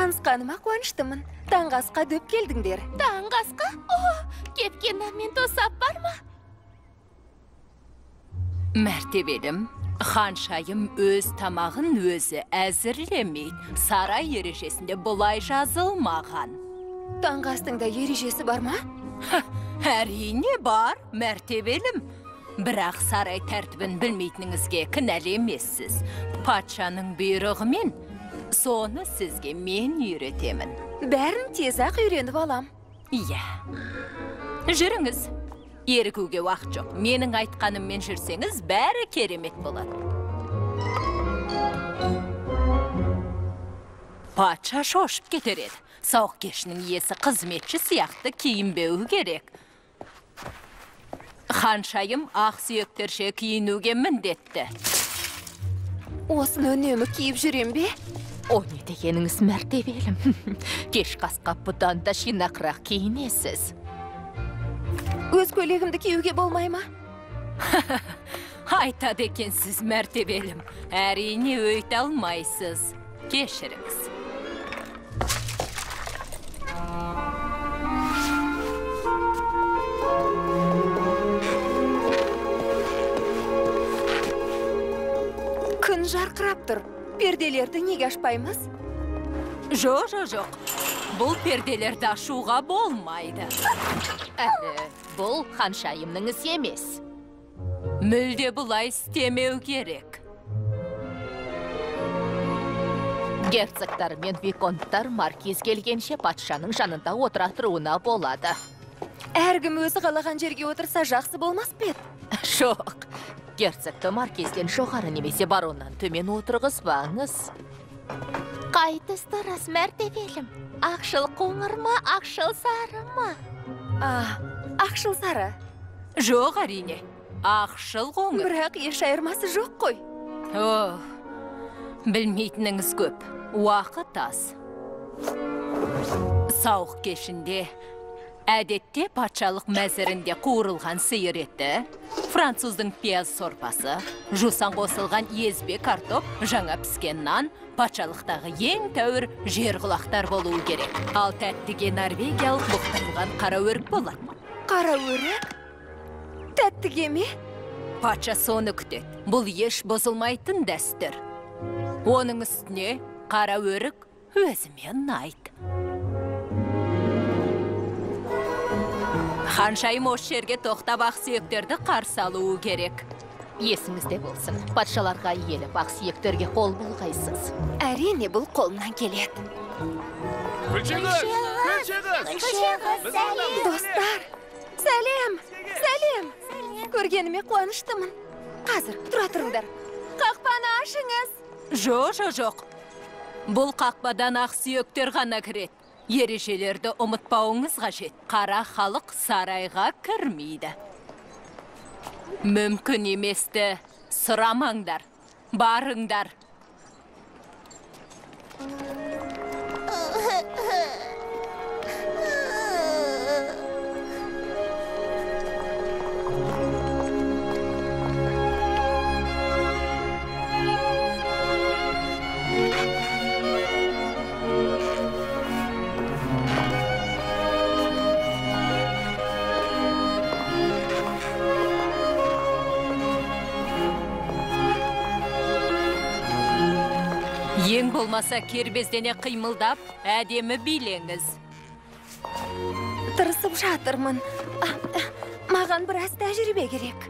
Танысқаныма қуаныштымын. Таңғы асқа дөп келдіңдер. Таңғы асқа? Кепкен мен тосап бар ма? Мәртебелім, ханшайым өз тамағын өзі әзірлемейді. Сарай ережесінде бұлай жазылмаған. Таңғы астыңда ережесі бар ма? Әрине бар, мәртебелім. Бірақ сарай тәртібін білмейтініңізге кінәлі емессіз. Патшаның бұйрығымен соны сізге мен үйретемін. Бәрін тез-ақ үйреніп алам. Иә. Жүріңіз. Ерігуге уақыт жоқ. Менің айтқаныммен жүрсеңіз, бәрі керемет болады. Патша шошып кетер еді. Сауық кешінің иесі қызметші сияқты киінбеуі керек. Ханшайым ақ сүйектерше киінуге міндетті. Осыны үнемі киіп жүрем бе? О, не дегеніңіз мәртебелім. Кеш қасқа бұдан да жинақырақ киінесіз. Өз көйлегімді киюге болмай ма? Айтады екенсіз мәртебелім. Әрине өйте алмайсыз. Кешіріңіз. Күн жарқырап тұр. Перделерді неге ашпаймыз? Жоқ. Бұл перделерді ашуға болмайды. Бұл ханшайымның ісі емес. Мүлде бұлай істемеу керек. Герцогтар мен виконттар маркиз келгенше патшаның жанында отыра тұруына болады. Әркім өзі қалаған жерге отырса жақсы болмас пе? Жоқ. Герцогты маркизден жоғары немесе бароннан төмен отырғызбаңыз. Қайтыс дұрыс мәртебелім. Ақшыл қоңыр ма, ақшыл сары ма? Ақшыл сары. Жоқ, әрине. Ақшыл қоңыр. Бірақ еш айырмасы жоқ қой. Білмейтініңіз көп. Уақыт аз. Сауық кешінде әдетте патшалық мәзірінде қуырылған сиыр еті, француздың пияз сорпасы, жусан қосылған езбе картоп, жаңа піскен нан, патшалықтағы ең тәуір жер құлақтар болуы керек. Ал тәттіге норвегиялық бұқтырылған қара өрік болады. Қара өрік? Тәттіге ме? Патша соны күтеді. Бұл еш бұзылмайтын дәстүр. Оның үстіне қара өрік өзіме ұнайды. Ханшайым осы жерге тоқтап ақ сүйектерді қарсы алуы керек. Есіңізде болсын, патшаларға иеліп ақ сүйектерге қол бұлғайсыз. Әрине бұл қолынан келеді. Достар, сәлем! Көргеніме қуаныштымын. Қазір, тұра тұрыңдар. Қақпаны ашыңыз. Жоқ. Бұл қақпадан ақ сүйектер ғана кіреді. Ережелерді ұмытпауыңыз қажет. Қара халық сарайға кірмейді. Мүмкін еместі сұрамаңдар. Барыңдар. Ең болмаса кербездене қимылдап, әдемі билеңіз. Тырысып жатырмын. Маған біраз тәжірибе керек.